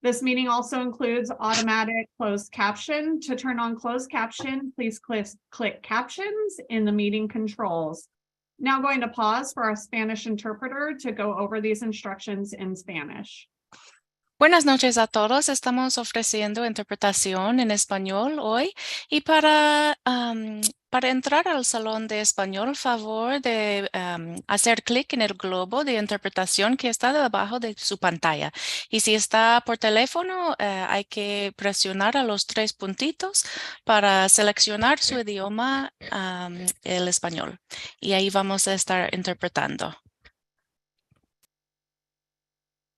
This meeting also includes automatic closed caption. To turn on closed caption, please click captions in the meeting controls. Now going to pause for our Spanish interpreter to go over these instructions in Spanish. Buenas noches a todos. Estamos ofreciendo interpretación en español hoy y para entrar al salón de español, favor de hacer clic en el globo de interpretación que está debajo de su pantalla. Y si está por teléfono, hay que presionar a los 3 puntitos para seleccionar su idioma, el español. Y ahí vamos a estar interpretando.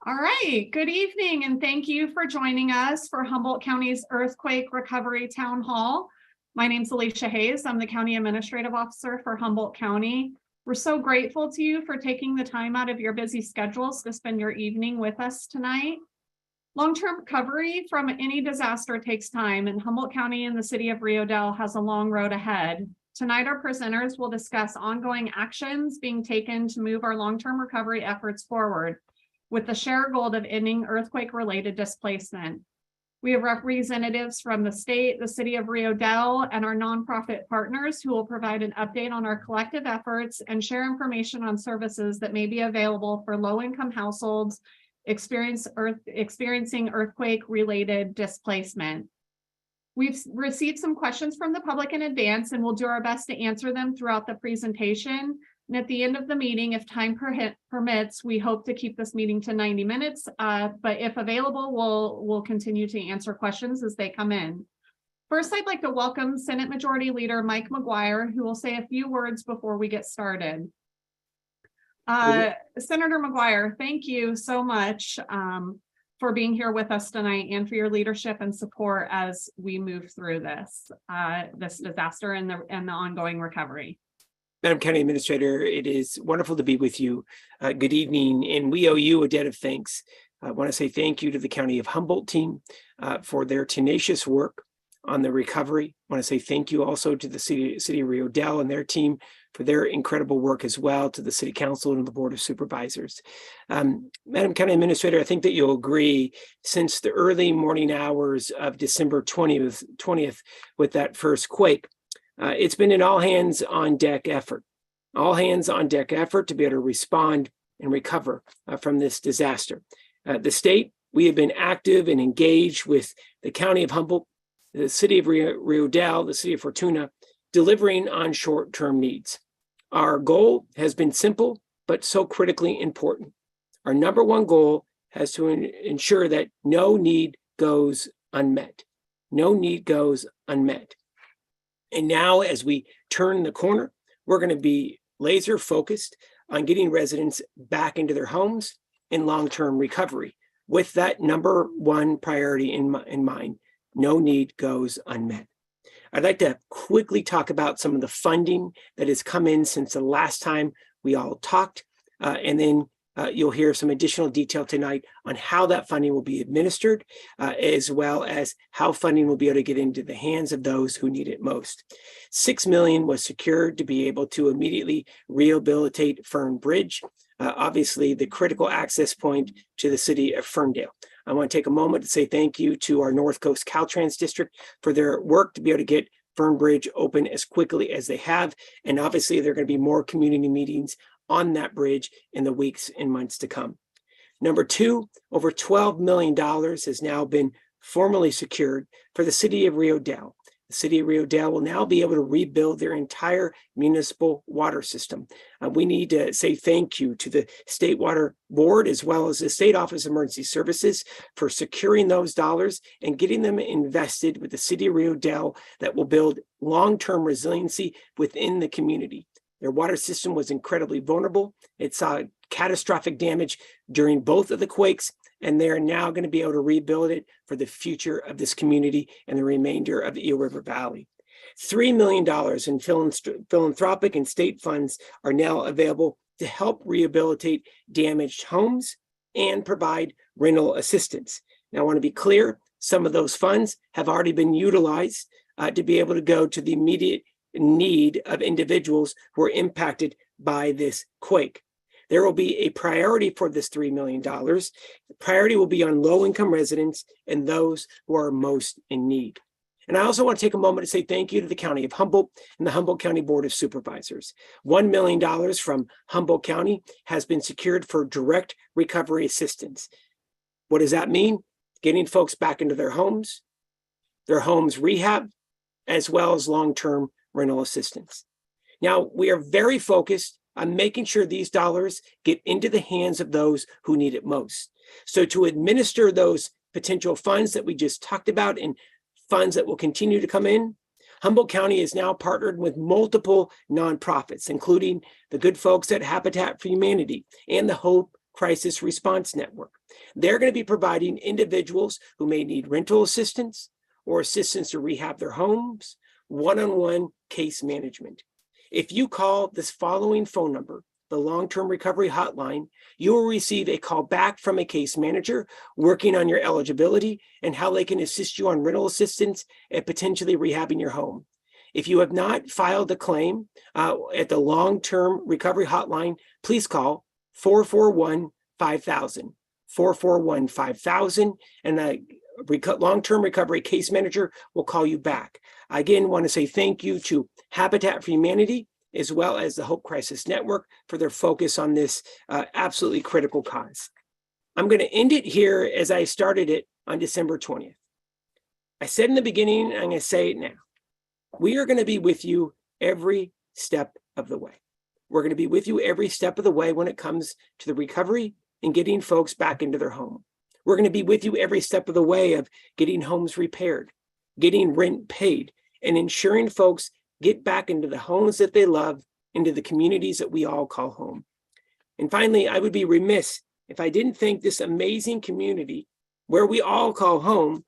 All right, good evening, and thank you for joining us for Humboldt County's Earthquake Recovery Town Hall. My name's Alicia Hayes. I'm the County Administrative Officer for Humboldt County. We're so grateful to you for taking the time out of your busy schedules to spend your evening with us tonight. Long-term recovery from any disaster takes time, and Humboldt County and the city of Rio Dell has a long road ahead. Tonight, our presenters will discuss ongoing actions being taken to move our long-term recovery efforts forward, with the shared goal of ending earthquake-related displacement. We have representatives from the state, the city of Rio Dell, and our nonprofit partners who will provide an update on our collective efforts and share information on services that may be available for low-income households experiencing earthquake-related displacement. We've received some questions from the public in advance, and we'll do our best to answer them throughout the presentation. And at the end of the meeting, if time permits, we hope to keep this meeting to 90 minutes, but if available, we'll continue to answer questions as they come in. First, I'd like to welcome Senate Majority Leader Mike McGuire, who will say a few words before we get started. Senator McGuire, thank you so much for being here with us tonight and for your leadership and support as we move through this disaster and the ongoing recovery. Madam County Administrator, it is wonderful to be with you. Good evening, and we owe you a debt of thanks. I want to say thank you to the County of Humboldt team for their tenacious work on the recovery. I want to say thank you also to the City of Rio Dell and their team for their incredible work as well, to the City Council and the Board of Supervisors. Madam County Administrator, I think that you'll agree, since the early morning hours of December 20th with that first quake, it's been an all hands on deck effort to be able to respond and recover from this disaster. The state, we have been active and engaged with the County of Humboldt, the City of Rio Dell, the City of Fortuna, delivering on short-term needs. Our goal has been simple, but so critically important. Our number one goal has to ensure that no need goes unmet. No need goes unmet. And now, as we turn the corner, we're going to be laser focused on getting residents back into their homes in long-term recovery, with that number one priority in mind: no need goes unmet. I'd like to quickly talk about some of the funding that has come in since the last time we all talked, and then you'll hear some additional detail tonight on how that funding will be administered, as well as how funding will be able to get into the hands of those who need it most. $6 million was secured to be able to immediately rehabilitate Fern Bridge, obviously the critical access point to the city of Ferndale. I want to take a moment to say thank you to our North Coast Caltrans district for their work to be able to get Fern Bridge open as quickly as they have. And obviously there are going to be more community meetings on that bridge in the weeks and months to come. Number two, over $12 million has now been formally secured for the City of Rio Dell. The City of Rio Dell will now be able to rebuild their entire municipal water system. We need to say thank you to the State Water Board, as well as the State Office of Emergency Services, for securing those dollars and getting them invested with the City of Rio Dell that will build long-term resiliency within the community. Their water system was incredibly vulnerable. It saw catastrophic damage during both of the quakes, and they are now going to be able to rebuild it for the future of this community and the remainder of the Eel River Valley. $3 million in philanthropic and state funds are now available to help rehabilitate damaged homes and provide rental assistance. Now, I want to be clear, some of those funds have already been utilized to be able to go to the immediate need of individuals who are impacted by this quake. There will be a priority for this $3 million. The priority will be on low-income residents and those who are most in need. And I also want to take a moment to say thank you to the County of Humboldt and the Humboldt County Board of Supervisors. $1 million from Humboldt County has been secured for direct recovery assistance. What does that mean? Getting folks back into their homes rehab, as well as long-term rental assistance. Now, we are very focused on making sure these dollars get into the hands of those who need it most. So to administer those potential funds that we just talked about and funds that will continue to come in, Humboldt County is now partnered with multiple nonprofits, including the good folks at Habitat for Humanity and the Hope Crisis Response Network. They're going to be providing individuals who may need rental assistance or assistance to rehab their homes, one-on-one case management. If you call this following phone number, the long-term recovery hotline, you will receive a call back from a case manager working on your eligibility and how they can assist you on rental assistance and potentially rehabbing your home. If you have not filed a claim at the long-term recovery hotline, please call 441-5000, 441-5000, and a long-term recovery case manager will call you back. I again want to say thank you to Habitat for Humanity, as well as the Hope Crisis Network, for their focus on this absolutely critical cause. I'm going to end it here as I started it on December 20th. I said in the beginning, and I'm going to say it now. We are going to be with you every step of the way. We're going to be with you every step of the way when it comes to the recovery and getting folks back into their home. We're going to be with you every step of the way of getting homes repaired, getting rent paid, and ensuring folks get back into the homes that they love, into the communities that we all call home. And finally, I would be remiss if I didn't thank this amazing community where we all call home,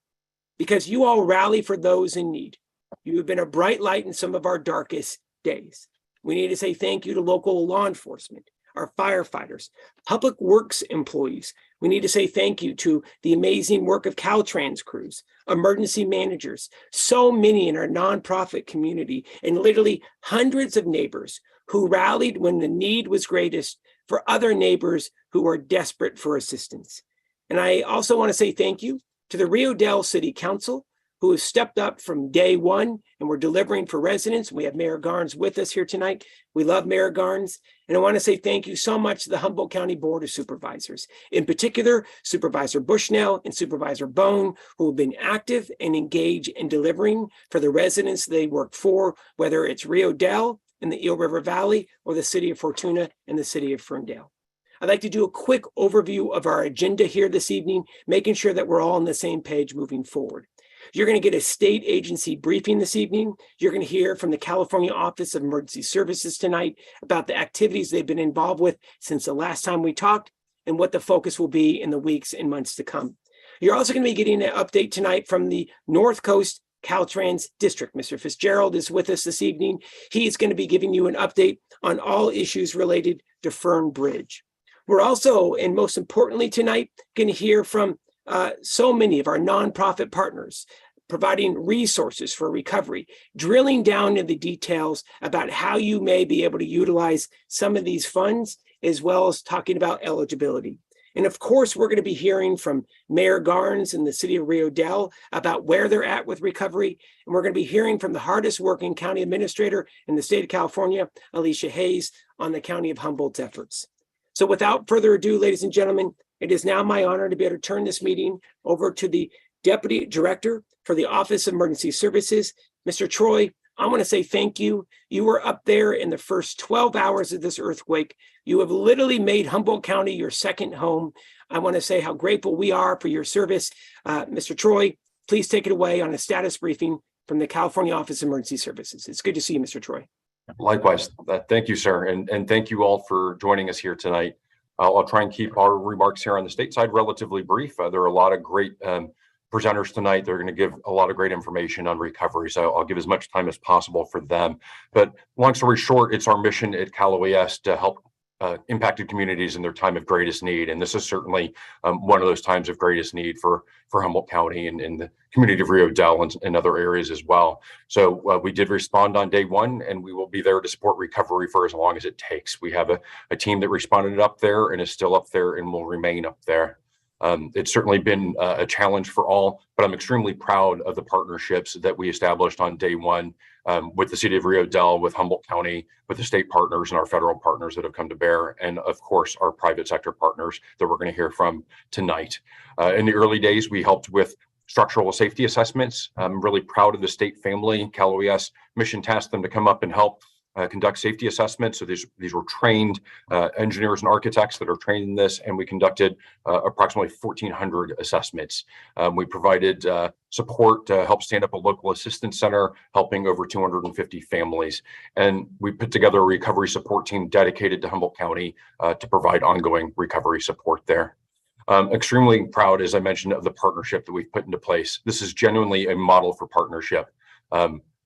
because you all rally for those in need. You have been a bright light in some of our darkest days. We need to say thank you to local law enforcement, our firefighters, public works employees. We need to say thank you to the amazing work of Caltrans crews, emergency managers, so many in our nonprofit community, and literally hundreds of neighbors who rallied when the need was greatest for other neighbors who are desperate for assistance. And I also want to say thank you to the Rio Dell City Council, who has stepped up from day one, and we're delivering for residents. We have Mayor Garnes with us here tonight. We love Mayor Garnes. And I want to say thank you so much to the Humboldt County Board of Supervisors, in particular, Supervisor Bushnell and Supervisor Bone, who have been active and engaged in delivering for the residents they work for, whether it's Rio Dell in the Eel River Valley or the city of Fortuna and the city of Ferndale. I'd like to do a quick overview of our agenda here this evening, making sure that we're all on the same page moving forward. You're going to get a state agency briefing this evening. You're going to hear from the California Office of Emergency Services tonight about the activities they've been involved with since the last time we talked and what the focus will be in the weeks and months to come. You're also going to be getting an update tonight from the North Coast Caltrans District. Mr. Fitzgerald is with us this evening. He's going to be giving you an update on all issues related to Fern Bridge. We're also, and most importantly tonight, going to hear from so many of our nonprofit partners, providing resources for recovery, drilling down into the details about how you may be able to utilize some of these funds, as well as talking about eligibility. And of course, we're going to be hearing from Mayor Garnes in the city of Rio Dell about where they're at with recovery. And we're going to be hearing from the hardest working county administrator in the state of California, Alicia Hayes, on the County of Humboldt's efforts. So without further ado, ladies and gentlemen, it is now my honor to be able to turn this meeting over to the Deputy Director for the Office of Emergency Services, Mr. Troy. I want to say thank you. You were up there in the first 12 hours of this earthquake. You have literally made Humboldt County your second home. I want to say how grateful we are for your service. Mr. Troy, please take it away on a status briefing from the California Office of Emergency Services. It's good to see you, Mr. Troy. Likewise. Thank you, sir. And thank you all for joining us here tonight. I'll try and keep our remarks here on the state side relatively brief. There are a lot of great presenters tonight. They're going to give a lot of great information on recovery, so I'll give as much time as possible for them. But long story short, it's our mission at Cal OES to help impacted communities in their time of greatest need. And this is certainly one of those times of greatest need for Humboldt County and the community of Rio Dell and other areas as well. So we did respond on day one, and we will be there to support recovery for as long as it takes. We have a team that responded up there and is still up there and will remain up there. It's certainly been a challenge for all, but I'm extremely proud of the partnerships that we established on day one with the city of Rio Dell, with Humboldt County, with the state partners and our federal partners that have come to bear, and of course, our private sector partners that we're going to hear from tonight. In the early days, we helped with structural safety assessments. I'm really proud of the state family. Cal OES mission tasked them to come up and help conduct safety assessments. So these were trained engineers and architects that are trained in this, and we conducted approximately 1,400 assessments. We provided support to help stand up a local assistance center, helping over 250 families. And we put together a recovery support team dedicated to Humboldt County to provide ongoing recovery support there. Extremely proud, as I mentioned, of the partnership that we've put into place. This is genuinely a model for partnership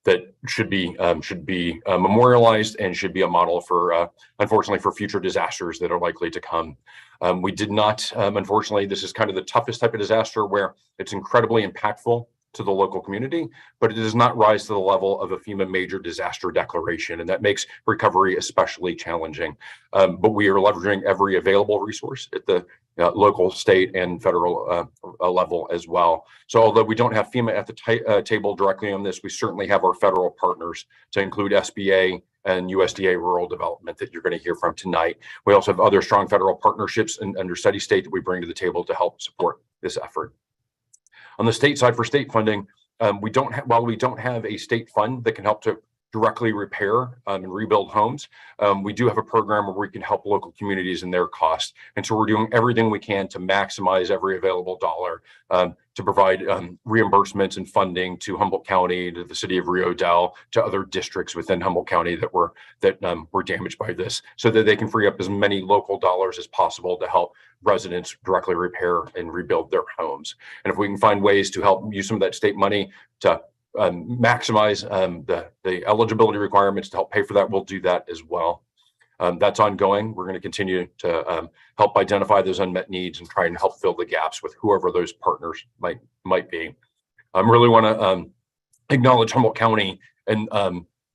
that should be memorialized and should be a model for, unfortunately, for future disasters that are likely to come. We did not, unfortunately, this is kind of the toughest type of disaster where it's incredibly impactful to the local community, but it does not rise to the level of a FEMA major disaster declaration, and that makes recovery especially challenging. But we are leveraging every available resource at the local, state, and federal level as well. So although we don't have FEMA at the table directly on this, we certainly have our federal partners, to include SBA and USDA Rural Development, that you're going to hear from tonight. We also have other strong federal partnerships under steady state that we bring to the table to help support this effort. On the state side, for state funding, while we don't have a state fund that can help to directly repair and rebuild homes, we do have a program where we can help local communities in their costs. And so we're doing everything we can to maximize every available dollar to provide reimbursements and funding to Humboldt County, to the city of Rio Dell, to other districts within Humboldt County that were damaged by this, so that they can free up as many local dollars as possible to help residents directly repair and rebuild their homes. And if we can find ways to help use some of that state money to maximize the eligibility requirements to help pay for that, we'll do that as well. That's ongoing. We're going to continue to help identify those unmet needs and try and help fill the gaps with whoever those partners might be. I really want to acknowledge Humboldt County and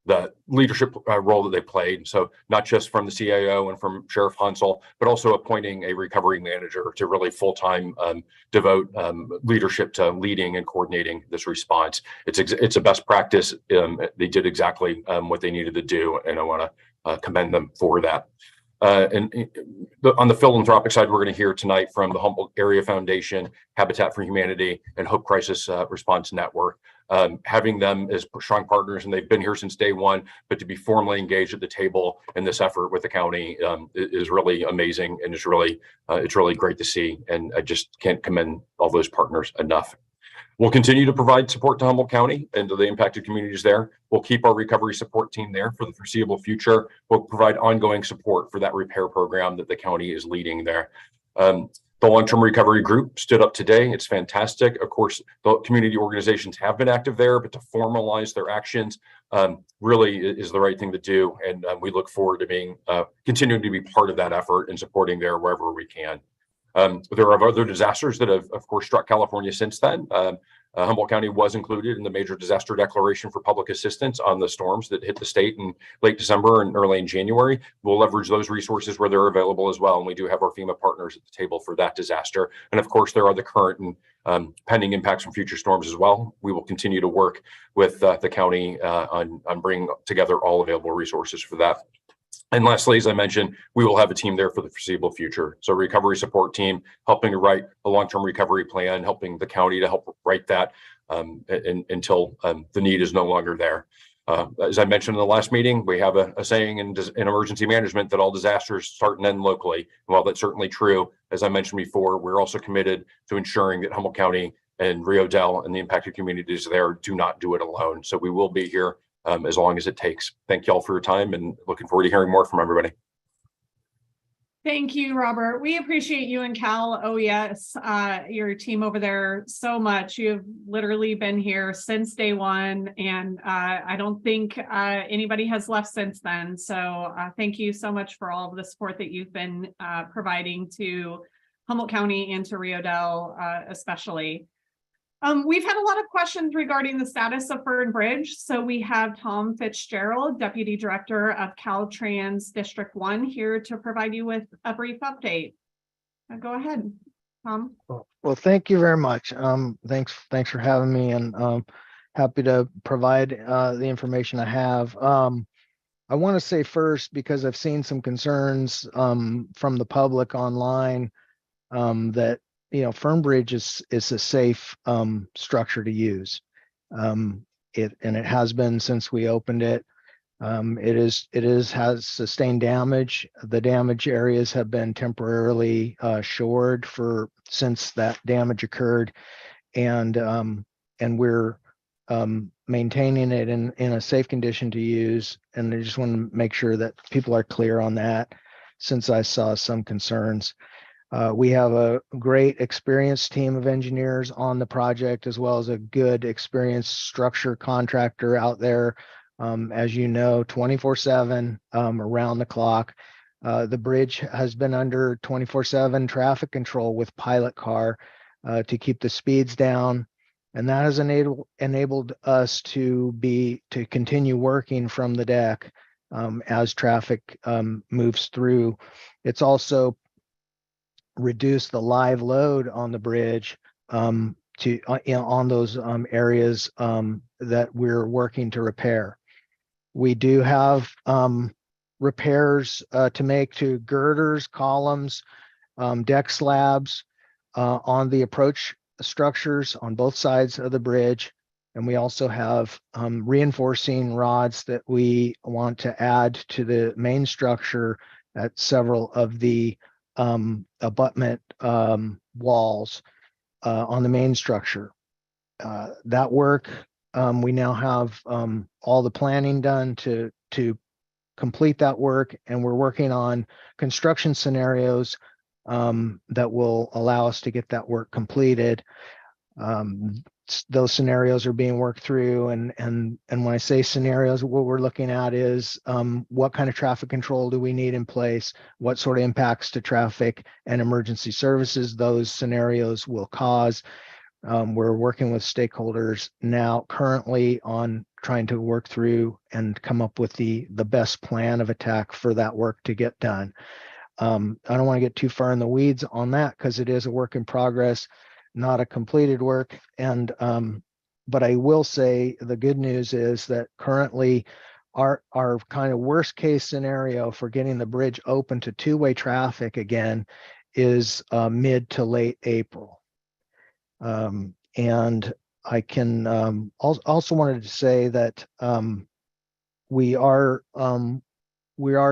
the leadership role that they played. So not just from the CAO and from Sheriff Hansel, but also appointing a recovery manager to really full-time devote leadership to leading and coordinating this response. It's a best practice. They did exactly what they needed to do, and I want to commend them for that. And on the philanthropic side, we're going to hear tonight from the Humboldt Area Foundation, Habitat for Humanity, and Hope Crisis Response Network. Having them as strong partners, and they've been here since day one, but to be formally engaged at the table in this effort with the county is really amazing, and it's really great to see. And I just can't commend all those partners enough. We'll continue to provide support to Humboldt County and to the impacted communities there. We'll keep our recovery support team there for the foreseeable future. We'll provide ongoing support for that repair program that the county is leading there. The long-term recovery group stood up today. It's fantastic. Of course, the community organizations have been active there, but to formalize their actions really is the right thing to do. And we look forward to being continuing to be part of that effort and supporting there wherever we can. There are other disasters that have, of course, struck California since then. Humboldt County was included in the major disaster declaration for public assistance on the storms that hit the state in late December and early in January. We'll leverage those resources where they're available as well. And we do have our FEMA partners at the table for that disaster. And of course, there are the current and pending impacts from future storms as well. We will continue to work with the county on bringing together all available resources for that. And lastly, as I mentioned, we will have a team there for the foreseeable future. So recovery support team, helping to write a long-term recovery plan, helping the county to help write that until the need is no longer there. As I mentioned in the last meeting, we have a saying in emergency management that all disasters start and end locally. And while that's certainly true, as I mentioned before, we're also committed to ensuring that Humboldt County and Rio Dell and the impacted communities there do not do it alone. So we will be here as long as it takes. Thank you all for your time, and looking forward to hearing more from everybody. Thank you, Robert. We appreciate you and Cal OES, your team over there so much. You've literally been here since day one, and I don't think anybody has left since then. So thank you so much for all of the support that you've been providing to Humboldt County and to Rio Dell especially. We've had a lot of questions regarding the status of Fern Bridge. So we have Tom Fitzgerald, Deputy Director of Caltrans District 1 here to provide you with a brief update. Go ahead, Tom. Well, thank you very much. Thanks for having me, and happy to provide the information I have. I want to say first, because I've seen some concerns from the public online that Fern Bridge is a safe structure to use. It has been since we opened it. It has sustained damage. The damage areas have been temporarily shored since that damage occurred, and we're maintaining it in a safe condition to use. And I just want to make sure that people are clear on that, since I saw some concerns. We have a great experienced team of engineers on the project, as well as a good experienced structure contractor out there, as you know, 24/7 around the clock. The bridge has been under 24/7 traffic control with pilot car to keep the speeds down. And that has enabled us to continue working from the deck as traffic moves through. It's also reduce the live load on the bridge on those areas that we're working to repair. We do have repairs to make to girders, columns, deck slabs on the approach structures on both sides of the bridge. And we also have reinforcing rods that we want to add to the main structure at several of the abutment walls on the main structure. That work, we now have all the planning done to complete that work, and we're working on construction scenarios that will allow us to get that work completed. Those scenarios are being worked through, and when I say scenarios, what we're looking at is what kind of traffic control do we need in place, what sort of impacts to traffic and emergency services those scenarios will cause. We're working with stakeholders now currently on trying to work through and come up with the best plan of attack for that work to get done. I don't want to get too far in the weeds on that, because it is a work in progress, not a completed work. And but I will say the good news is that currently our kind of worst case scenario for getting the bridge open to two-way traffic again is mid to late April. And I can also wanted to say that we are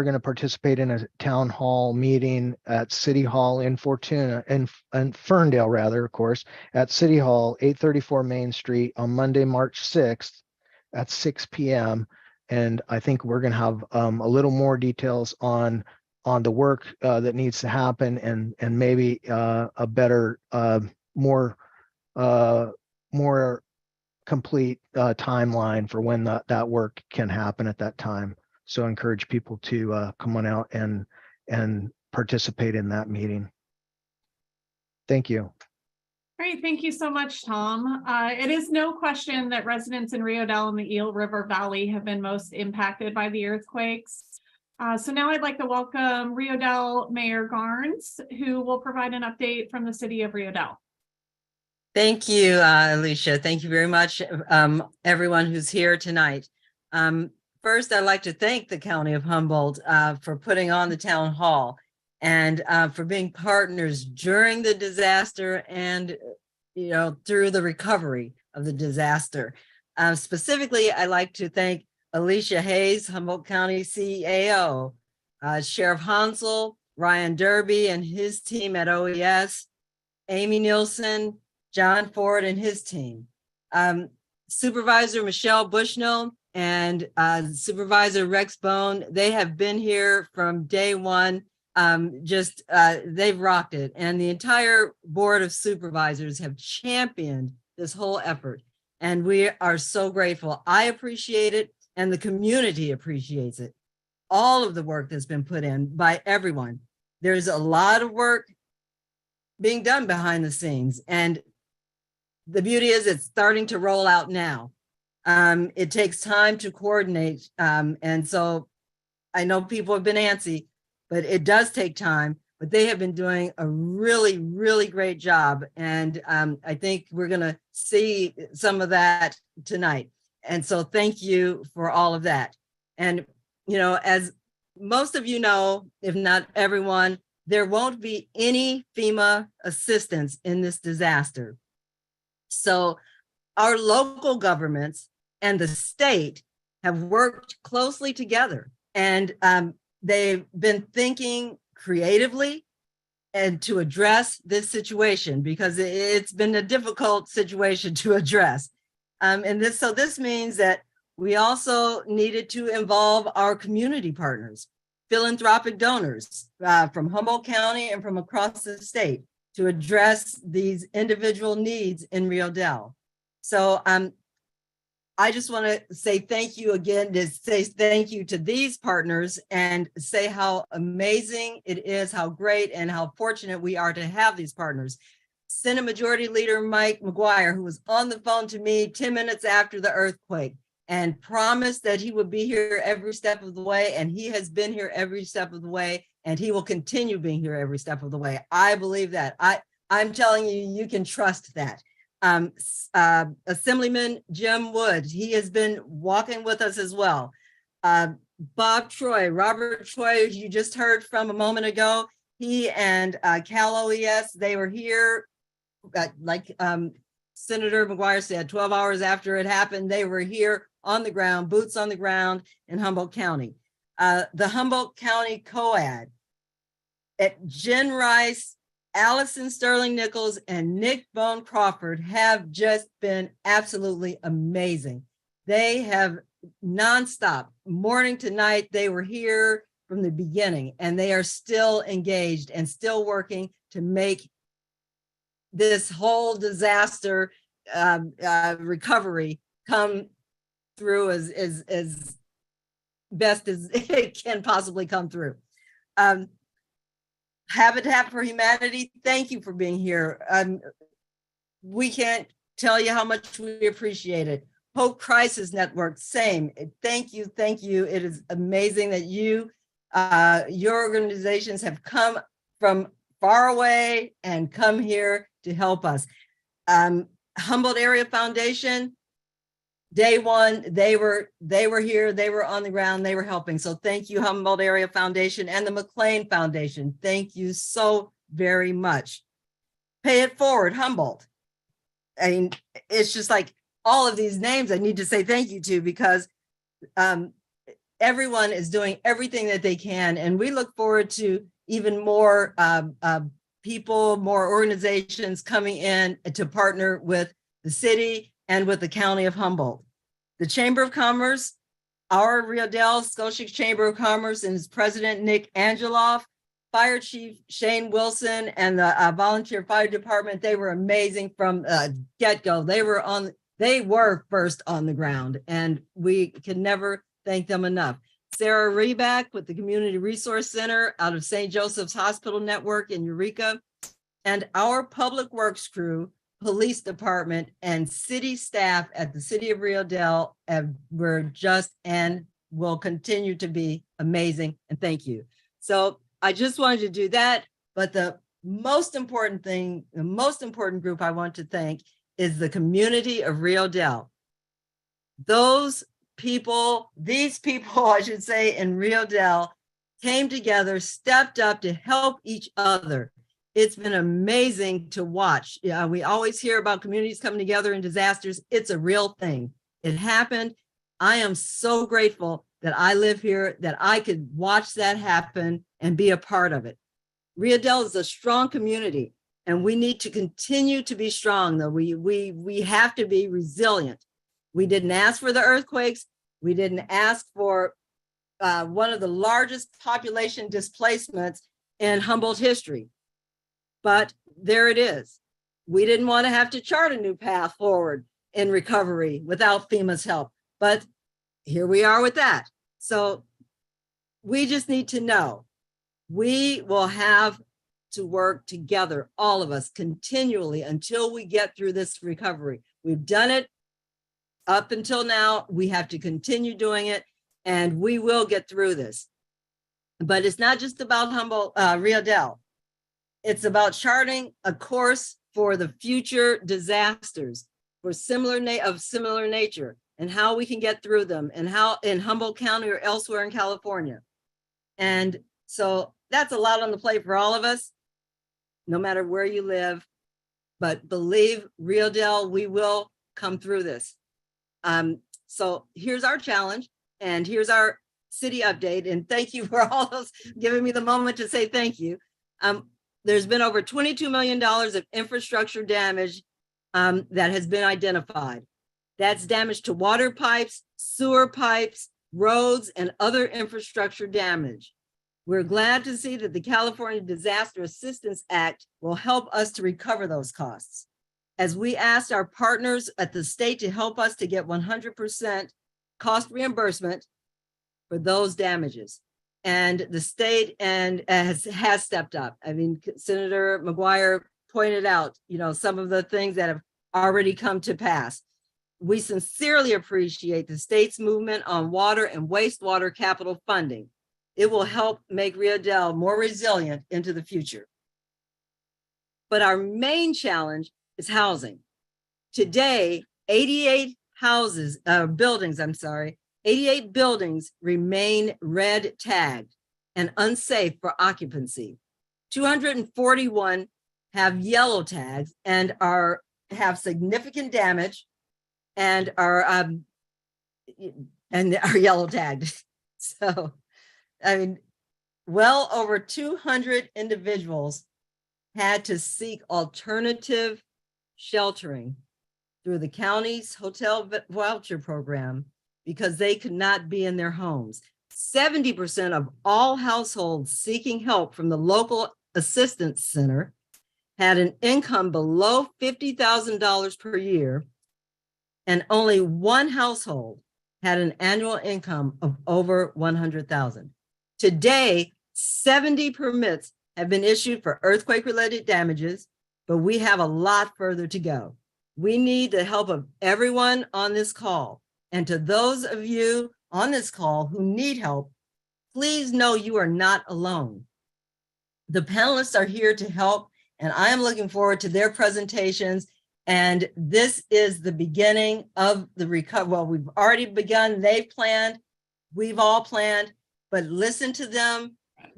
going to participate in a town hall meeting at City Hall in Fortuna, and Ferndale rather, of course, at City Hall, 834 Main Street on Monday, March 6th at 6 p.m. And I think we're going to have a little more details on the work that needs to happen, and maybe a better, more complete timeline for when that work can happen at that time. So I encourage people to come on out and participate in that meeting. Thank you. Great, thank you so much, Tom. It is no question that residents in Rio Dell and the Eel River Valley have been most impacted by the earthquakes. So now I'd like to welcome Rio Dell Mayor Garnes, who will provide an update from the city of Rio Dell. Thank you, Alicia. Thank you very much, everyone who's here tonight. First, I'd like to thank the County of Humboldt for putting on the town hall and for being partners during the disaster and, through the recovery of the disaster. Specifically, I'd like to thank Alicia Hayes, Humboldt County CEO, Sheriff Hansel, Ryan Derby and his team at OES, Amy Nielsen, John Ford and his team, Supervisor Michelle Bushnell and Supervisor Rex Bone. They have been here from day one they've rocked it. And the entire Board of Supervisors have championed this whole effort. And we are so grateful. I appreciate it, and the community appreciates it. All of the work that's been put in by everyone. There's a lot of work being done behind the scenes. And the beauty is it's starting to roll out now. It takes time to coordinate. And so I know people have been antsy, but it does take time. But they have been doing a really, really great job. And I think we're going to see some of that tonight. And so thank you for all of that. And, you know, as most of you know, if not everyone, there won't be any FEMA assistance in this disaster. So our local governments and the state have worked closely together, and they've been thinking creatively and to address this situation, because it's been a difficult situation to address. So this means that we also needed to involve our community partners, philanthropic donors from Humboldt County and from across the state to address these individual needs in Rio Dell. So I just want to say thank you again, to say thank you to these partners and say how amazing it is, how great and how fortunate we are to have these partners. Senate Majority Leader Mike McGuire, who was on the phone to me 10 minutes after the earthquake and promised that he would be here every step of the way. And he has been here every step of the way, and he will continue being here every step of the way. I believe that. I'm telling you, you can trust that. Assemblyman Jim Wood, he has been walking with us as well. Bob Troy, Robert Troy, you just heard from a moment ago, he and Cal OES, they were here, like Senator McGuire said, 12 hours after it happened, they were here on the ground, boots on the ground in Humboldt County. The Humboldt County COAD, at Jen Rice, Allison Sterling Nichols, and Nick Bone Crawford have just been absolutely amazing. They have nonstop, morning to night, they were here from the beginning, and they are still engaged and still working to make this whole disaster recovery come through as best as it can possibly come through. Habitat for Humanity, thank you for being here. We can't tell you how much we appreciate it. Hope Crisis Network, same. Thank you, thank you. It is amazing that you, your organizations have come from far away and come here to help us. Humboldt Area Foundation, day one, they were here, they were on the ground, they were helping. So thank you, Humboldt Area Foundation and the McLean Foundation. Thank you so very much. Pay It Forward, Humboldt. I mean, it's just like all of these names I need to say thank you to, because everyone is doing everything that they can. And we look forward to even more people, more organizations coming in to partner with the city and with the County of Humboldt. The Chamber of Commerce, our Rio Dell Scotia Chamber of Commerce and its president, Nick Angeloff, Fire Chief Shane Wilson, and the volunteer fire department, they were amazing from get-go. They were first on the ground, and we can never thank them enough. Sarah Reback with the Community Resource Center out of St. Joseph's Hospital Network in Eureka, and our public works crew, police department, and city staff at the city of Rio Dell were just and will continue to be amazing. And thank you. So I just wanted to do that. But the most important thing, the most important group I want to thank is the community of Rio Dell. Those people, these people, I should say, in Rio Dell came together, stepped up to help each other. It's been amazing to watch. Yeah, we always hear about communities coming together in disasters. It's a real thing. It happened. I am so grateful that I live here, that I could watch that happen and be a part of it. Rio Dell is a strong community, and we need to continue to be strong, though. We have to be resilient. We didn't ask for the earthquakes. We didn't ask for one of the largest population displacements in Humboldt history. But there it is. We didn't want to have to chart a new path forward in recovery without FEMA's help. But here we are with that. So we just need to know we will have to work together, all of us, continually until we get through this recovery. We've done it up until now. We have to continue doing it, and we will get through this. But it's not just about Humboldt, Rio Dell. It's about charting a course for the future disasters for similar nature, and how we can get through them, and how in Humboldt County or elsewhere in California. And so that's a lot on the plate for all of us, no matter where you live. But believe Rio Dell, we will come through this. So here's our challenge, and here's our city update. And thank you for all those giving me the moment to say thank you. There's been over $22 million of infrastructure damage that has been identified. That's damage to water pipes, sewer pipes, roads, and other infrastructure damage. We're glad to see that the California Disaster Assistance Act will help us to recover those costs, as we asked our partners at the state to help us to get 100% cost reimbursement for those damages. And the state has stepped up. I mean, Senator McGuire pointed out, some of the things that have already come to pass. We sincerely appreciate the state's movement on water and wastewater capital funding. It will help make Rio Dell more resilient into the future. But our main challenge is housing. Today, 88 buildings remain red tagged and unsafe for occupancy. 241 have yellow tags and have significant damage and are yellow tagged. So, I mean, well over 200 individuals had to seek alternative sheltering through the county's hotel voucher program because they could not be in their homes. 70% of all households seeking help from the local assistance center had an income below $50,000 per year, and only one household had an annual income of over $100,000. Today, 70 permits have been issued for earthquake-related damages, but we have a lot further to go. We need the help of everyone on this call. And to those of you on this call who need help, please know you are not alone. The panelists are here to help, and I am looking forward to their presentations. And this is the beginning of the recovery. Well, we've already begun. They've planned. We've all planned. But listen to them,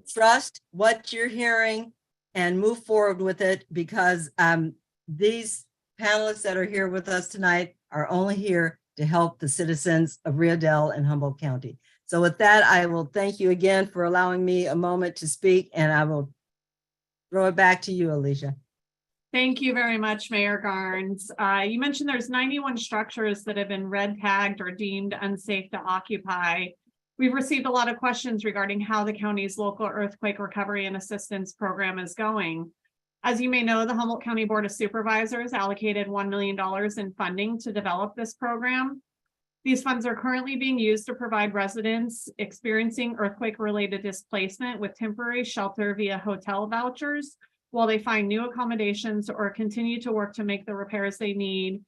trust what you're hearing, and move forward with it, because these panelists that are here with us tonight are only here to help the citizens of Rio Dell and Humboldt County. So with that, I will thank you again for allowing me a moment to speak, and I will throw it back to you, Alicia. Thank you very much, Mayor Garnes. You mentioned there's 91 structures that have been red tagged or deemed unsafe to occupy. We've received a lot of questions regarding how the county's local earthquake recovery and assistance program is going. As you may know, the Humboldt County Board of Supervisors allocated $1 million in funding to develop this program. These funds are currently being used to provide residents experiencing earthquake-related displacement with temporary shelter via hotel vouchers while they find new accommodations or continue to work to make the repairs they need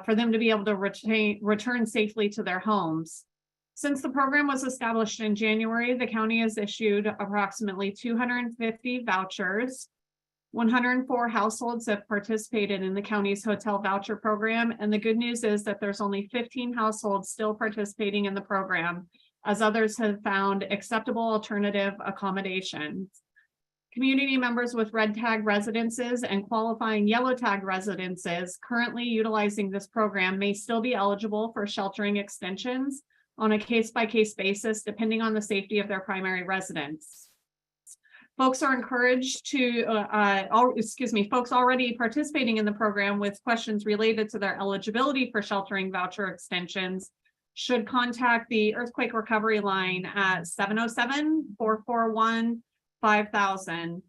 for them to be able to return safely to their homes. Since the program was established in January, the county has issued approximately 250 vouchers. 104 households have participated in the county's hotel voucher program, and the good news is that there's only 15 households still participating in the program, as others have found acceptable alternative accommodations. Community members with red tag residences and qualifying yellow tag residences currently utilizing this program may still be eligible for sheltering extensions on a case-by-case basis, depending on the safety of their primary residence. Folks are encouraged to, folks already participating in the program with questions related to their eligibility for sheltering voucher extensions should contact the Earthquake Recovery Line at 707-441-5600 $5,000.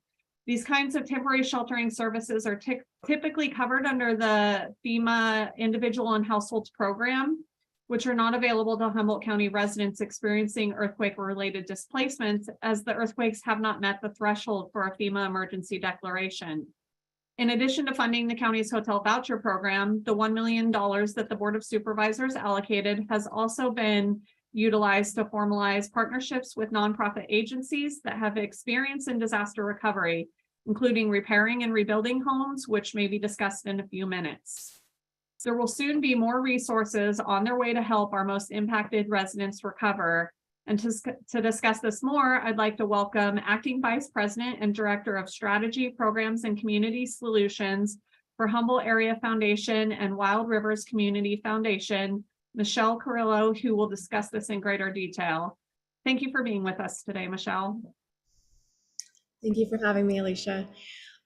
These kinds of temporary sheltering services are typically covered under the FEMA Individual and Households Program, which are not available to Humboldt County residents experiencing earthquake-related displacements, as the earthquakes have not met the threshold for a FEMA emergency declaration. In addition to funding the county's hotel voucher program, the $1 million that the Board of Supervisors allocated has also been utilized to formalize partnerships with nonprofit agencies that have experience in disaster recovery, including repairing and rebuilding homes, which may be discussed in a few minutes. There will soon be more resources on their way to help our most impacted residents recover. And to discuss this more, I'd like to welcome Acting Vice President and Director of Strategy, Programs, and Community Solutions for Humboldt Area Foundation and Wild Rivers Community Foundation, Michelle Carrillo, who will discuss this in greater detail. Thank you for being with us today, Michelle. Thank you for having me, Alicia.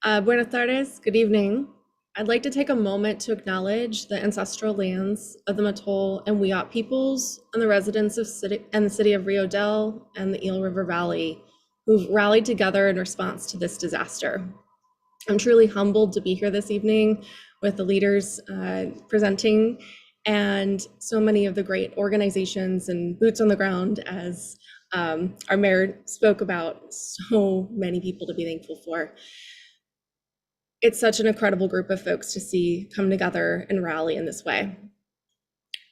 Buenas tardes, good evening. I'd like to take a moment to acknowledge the ancestral lands of the Mattole and Wiyot peoples and the residents of the city of Rio Dell and the Eel River Valley who've rallied together in response to this disaster. I'm truly humbled to be here this evening with the leaders presenting and so many of the great organizations and boots on the ground, as our mayor spoke about, so many people to be thankful for. It's such an incredible group of folks to see come together and rally in this way.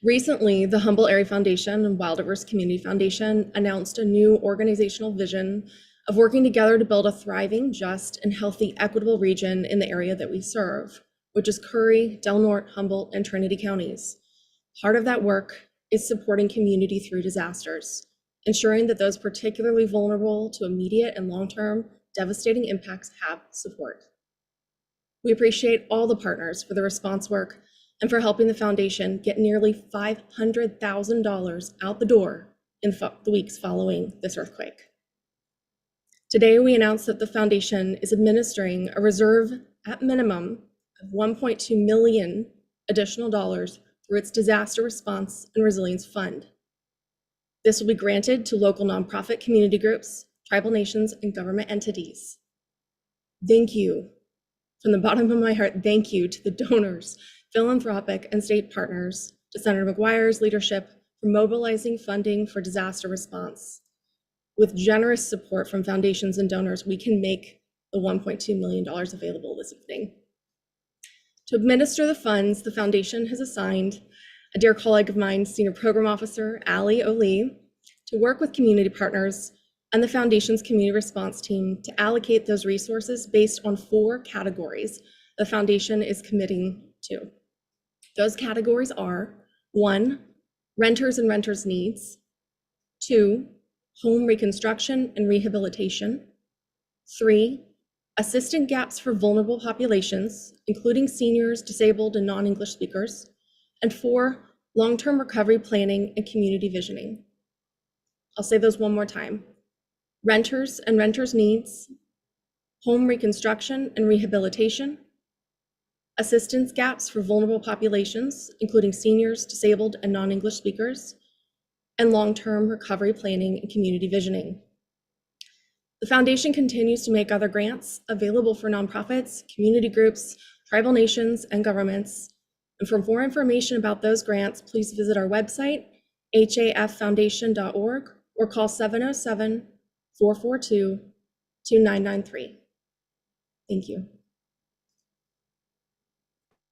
Recently, the Humboldt Area Foundation and Wild Rivers Community Foundation announced a new organizational vision of working together to build a thriving, just, and healthy, equitable region in the area that we serve, which is Curry, Del Norte, Humboldt, and Trinity counties. Part of that work is supporting community through disasters, ensuring that those particularly vulnerable to immediate and long-term devastating impacts have support. We appreciate all the partners for the response work and for helping the foundation get nearly $500,000 out the door in the weeks following this earthquake. Today, we announced that the foundation is administering a reserve at minimum of $1.2 million additional dollars through its Disaster Response and Resilience Fund. This will be granted to local nonprofit community groups, tribal nations, and government entities. Thank you. From the bottom of my heart, thank you to the donors, philanthropic and state partners, to Senator McGuire's leadership for mobilizing funding for disaster response. With generous support from foundations and donors, we can make the $1.2 million available this evening. To administer the funds, the foundation has assigned a dear colleague of mine, Senior Program Officer Ali Oli, to work with community partners and the foundation's community response team to allocate those resources based on 4 categories the foundation is committing to. Those categories are: 1, renters and renters' needs; 2, home reconstruction and rehabilitation; 3, assistant gaps for vulnerable populations, including seniors, disabled, and non-English speakers; and 4, long-term recovery planning and community visioning. I'll say those one more time. Renters and renters' needs, home reconstruction and rehabilitation, assistance gaps for vulnerable populations, including seniors, disabled, and non-English speakers, and long-term recovery planning and community visioning. The foundation continues to make other grants available for nonprofits, community groups, tribal nations, and governments. And for more information about those grants, please visit our website, haffoundation.org, or call 707-442-2993. Thank you.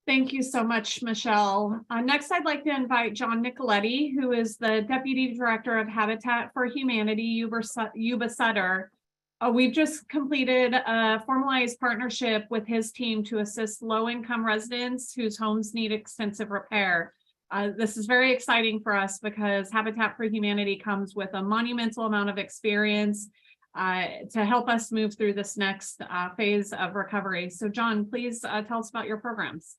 Thank you so much, Michelle. Next, I'd like to invite John Nicoletti, who is the Deputy Director of Habitat for Humanity, Yuba Sutter. We've just completed a formalized partnership with his team to assist low-income residents whose homes need extensive repair. This is very exciting for us because Habitat for Humanity comes with a monumental amount of experience to help us move through this next phase of recovery. So John, please tell us about your programs.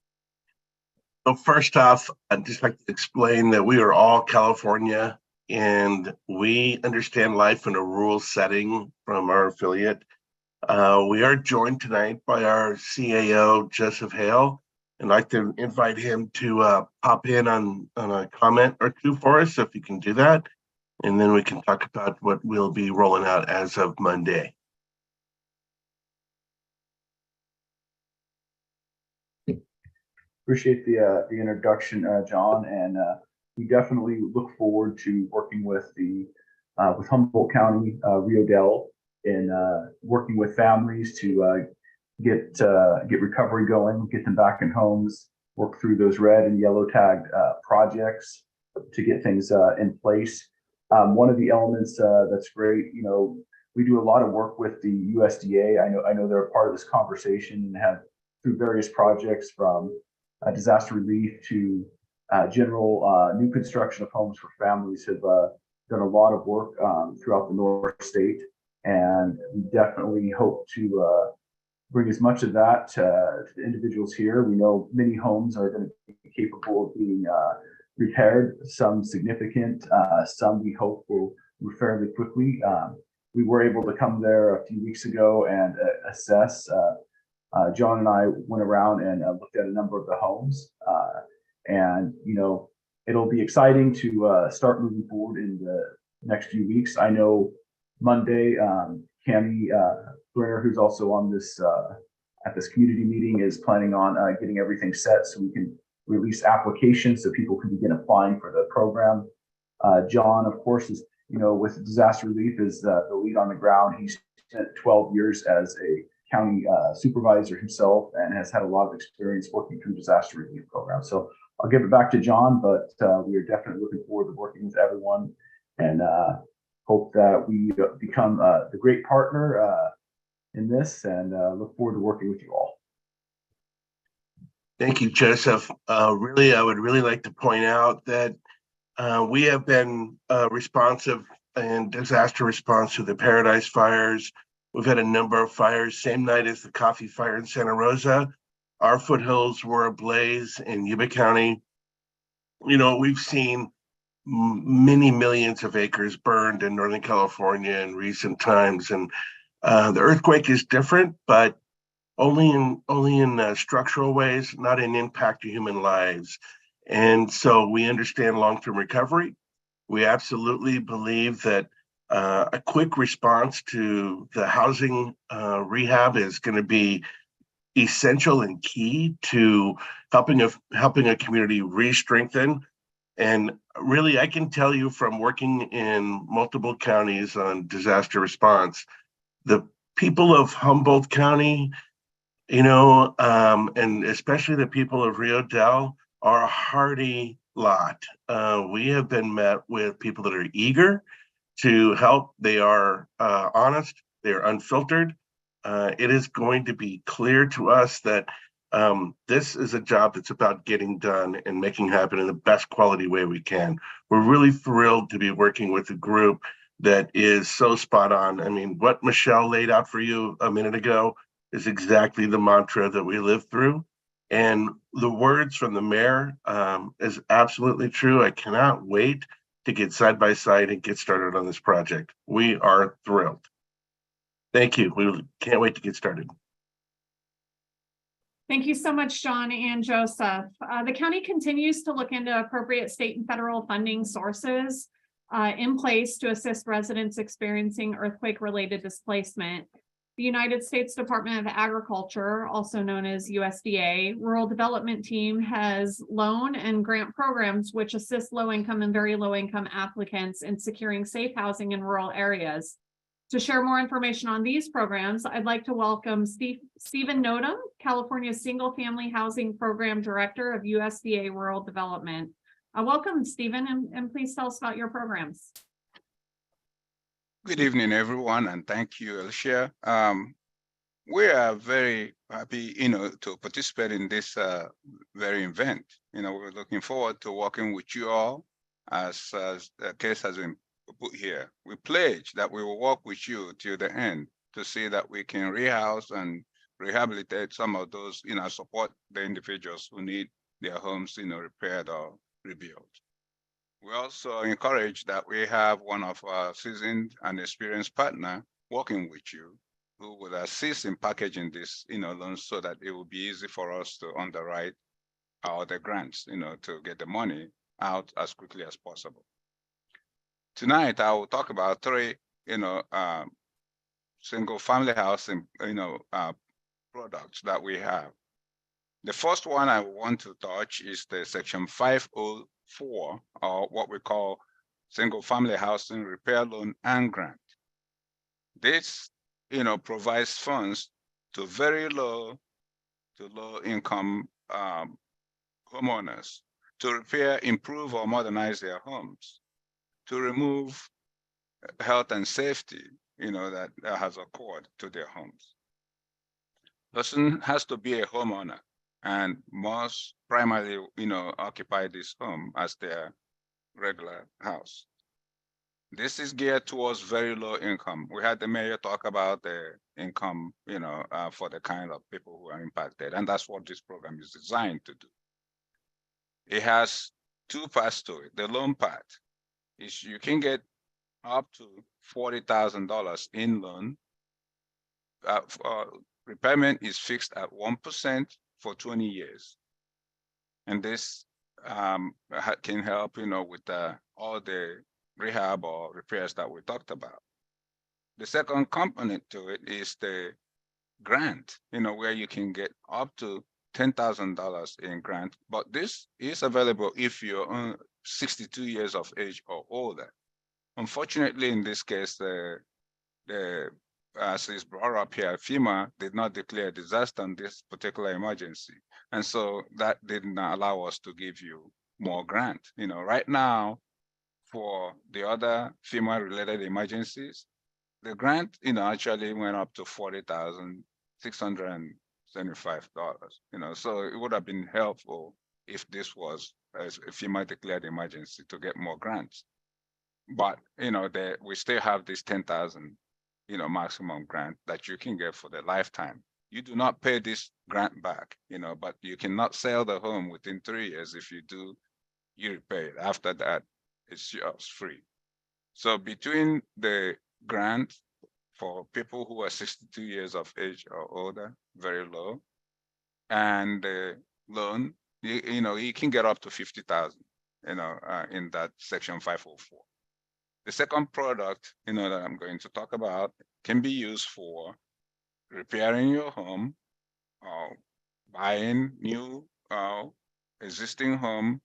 So first off, I'd just like to explain that we are all California and we understand life in a rural setting from our affiliate. We are joined tonight by our CAO, Joseph Hale. I'd like to invite him to pop in on a comment or two for us, if you can do that. And then we can talk about what we'll be rolling out as of Monday. appreciate the introduction, John, and we definitely look forward to working with with Humboldt County, Rio Dell, and working with families to get recovery going, get them back in homes, work through those red and yellow tagged projects to get things in place. One of the elements that's great, we do a lot of work with the USDA. I know they're a part of this conversation and have, through various projects from disaster relief to general new construction of homes for families, have done a lot of work throughout the North State, and we definitely hope to bring as much of that to the individuals here. We know many homes are going to be capable of being repaired, some significant, some we hope will move fairly quickly. We were able to come there a few weeks ago and assess. John and I went around and looked at a number of the homes, and it'll be exciting to start moving forward in the next few weeks. I know Monday, Cami Brenner, who's also on this at this community meeting, is planning on getting everything set so we can release applications so people can begin applying for the program. John, of course, is with disaster relief is the lead on the ground. He's spent 12 years as a county supervisor himself and has had a lot of experience working through disaster relief programs. So I'll give it back to John, but we are definitely looking forward to working with everyone and hope that we become the great partner in this, and look forward to working with you all. Thank you, Joseph. Really, I would really like to point out that we have been responsive in disaster response to the Paradise fires. We've had a number of fires, same night as the Coffee Fire in Santa Rosa. Our foothills were ablaze in Yuba County. We've seen many millions of acres burned in Northern California in recent times, and the earthquake is different, but only in structural ways, not in impact to human lives. And so we understand long-term recovery. We absolutely believe that a quick response to the housing rehab is going to be essential and key to helping a community re-strengthen. And really, I can tell you from working in multiple counties on disaster response, the people of Humboldt County, and especially the people of Rio Dell, are a hearty lot. We have been met with people that are eager to help. They are honest, they are unfiltered. It is going to be clear to us that this is a job that's about getting done and making happen in the best quality way we can. We're really thrilled to be working with a group that is so spot on. I mean, what Michelle laid out for you a minute ago is exactly the mantra that we live through. And the words from the mayor is absolutely true. I cannot wait to get side by side and get started on this project. We are thrilled. Thank you. We can't wait to get started. Thank you so much, John and Joseph. The county continues to look into appropriate state and federal funding sources in place to assist residents experiencing earthquake-related displacement. The United States Department of Agriculture, also known as USDA, Rural Development Team has loan and grant programs which assist low-income and very low-income applicants in securing safe housing in rural areas. To share more information on these programs, I'd like to welcome Stephen Nodum, California's Single Family Housing Program Director of USDA Rural Development. Welcome, Stephen, and please tell us about your programs. Good evening, everyone, and thank you, Alicia. We are very happy, to participate in this very event. We're looking forward to working with you all as the case has been put here. We pledge that we will work with you till the end to see that we can rehouse and rehabilitate some of those, support the individuals who need their homes, repaired or rebuilt. We also encourage that we have one of our seasoned and experienced partner working with you who will assist in packaging this, loans so that it will be easy for us to underwrite our the grants, to get the money out as quickly as possible. Tonight, I will talk about three, single family housing, products that we have. The first one I want to touch is the section 504, or what we call single family housing repair loan and grant. This, provides funds to very low to low income homeowners to repair, improve, or modernize their homes, to remove health and safety, that has occurred to their homes. Person has to be a homeowner and must primarily, occupy this home as their regular house. This is geared towards very low income. We had the mayor talk about the income, for the kind of people who are impacted, and that's what this program is designed to do. It has two parts to it. The loan part is you can get up to $40,000 in loan. Repayment is fixed at 1% for 20 years. And this can help, with all the rehab or repairs that we talked about. The second component to it is the grant, where you can get up to $10,000 in grant, but this is available if you're 62 years of age or older. Unfortunately, in this case, as is brought up here, FEMA did not declare disaster on this particular emergency. And so that didn't allow us to give you more grant. Right now, for the other FEMA related emergencies, the grant, actually went up to $40,675. So it would have been helpful if this was a FEMA declared emergency to get more grants. But, we still have this 10,000, maximum grant that you can get for the lifetime. You do not pay this grant back, but you cannot sell the home within 3 years. If you do, you repay it. After that, it's yours free. So between the grant for people who are 62 years of age or older, very low, and the loan, you can get up to 50,000, in that section 504. The second product, that I'm going to talk about can be used for repairing your home or buying new existing home,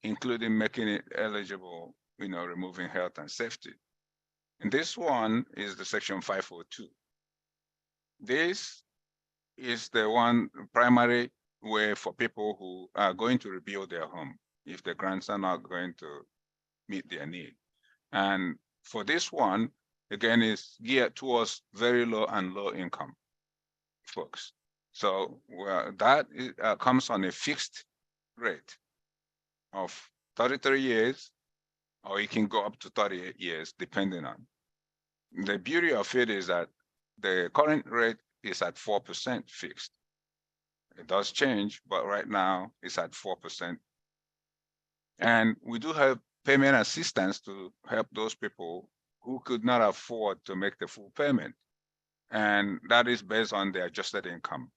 including making it eligible, removing health and safety. And this one is the section 502. This is the one primary way for people who are going to rebuild their home if the grants are not going to meet their need. And for this one, again, is geared towards very low and low income folks. So that comes on a fixed rate of 33 years, or it can go up to 38 years, depending on. The beauty of it is that the current rate is at 4% fixed. It does change, but right now it's at 4%. And we do have payment assistance to help those people who could not afford to make the full payment. And that is based on their adjusted income.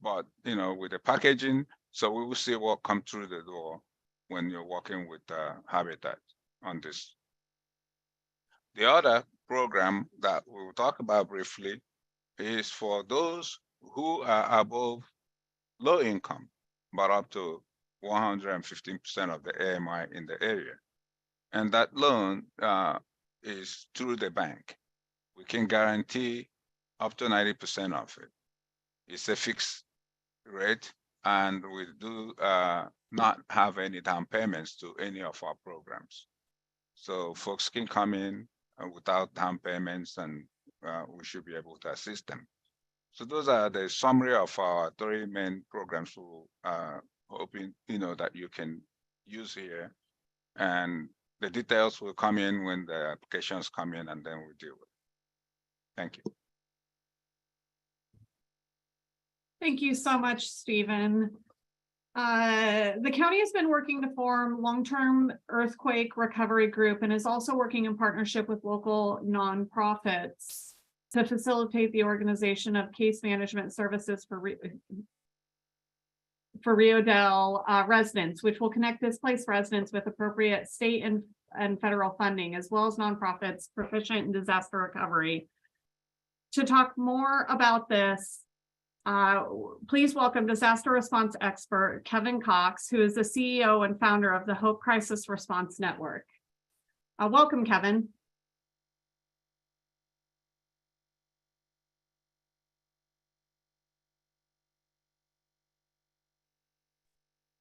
But, with the packaging, so we will see what comes through the door when you're working with Habitat on this. The other program that we will talk about briefly is for those who are above low income, but up to 115% of the AMI in the area. And that loan is through the bank. We can guarantee up to 90% of it. It's a fixed rate, and we do not have any down payments to any of our programs. So folks can come in without down payments, and we should be able to assist them. So those are the summary of our 3 main programs we are hoping that you can use here. And the details will come in when the applications come in, and then we'll deal with it. Thank you. Thank you so much, Stephen. The county has been working to form long-term earthquake recovery group and is also working in partnership with local nonprofits to facilitate the organization of case management services for Rio Dell residents, which will connect displaced residents with appropriate state and federal funding, as well as nonprofits proficient in disaster recovery. To talk more about this, Please welcome disaster response expert Kevin Cox, who is the CEO and founder of the Hope Crisis Response Network. Welcome, Kevin.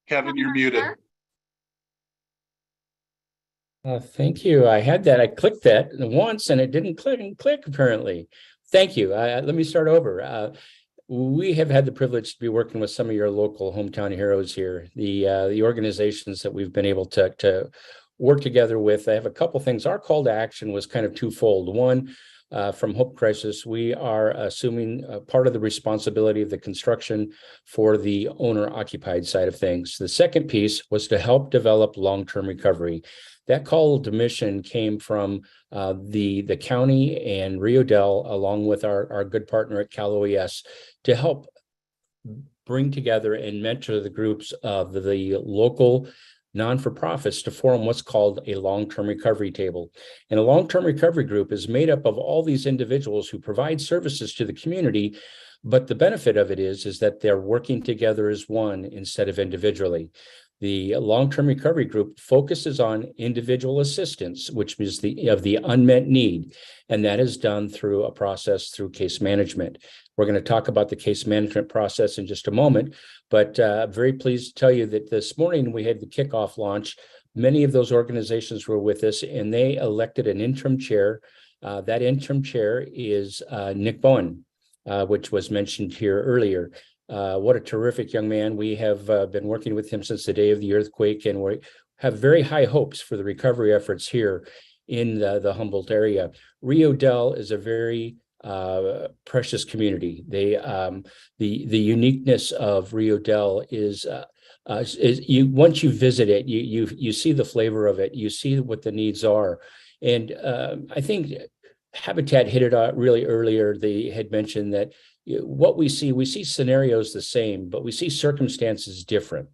Kevin, you're muted. Thank you. I had that. I clicked that once and it didn't click apparently. Thank you. Let me start over. We have had the privilege to be working with some of your local hometown heroes here, the organizations that we've been able to work together with. I have a couple things. Our call to action was kind of twofold. One, from Hope Crisis, we are assuming part of the responsibility of the construction for the owner-occupied side of things. The second piece was to help develop long-term recovery. That call to mission came from the county and Rio Dell, along with our good partner at Cal OES, to help bring together and mentor the groups of the local non-for-profits to form what's called a long-term recovery table. And a long-term recovery group is made up of all these individuals who provide services to the community, but the benefit of it is that they're working together as one instead of individually. The long-term recovery group focuses on individual assistance, which is the unmet need, and that is done through a process through case management. We're going to talk about the case management process in just a moment, but I'm very pleased to tell you that this morning we had the kickoff launch. Many of those organizations were with us, and they elected an interim chair. That interim chair is Nick Bowen, which was mentioned here earlier. What a terrific young man. We have been working with him since the day of the earthquake, and we have very high hopes for the recovery efforts here in the Humboldt area. Rio Dell is a very precious community. They the uniqueness of Rio Dell is you once you visit it, you see the flavor of it, you see what the needs are, and I think Habitat hit it out really earlier. They had mentioned that what we see scenarios the same, but we see circumstances different.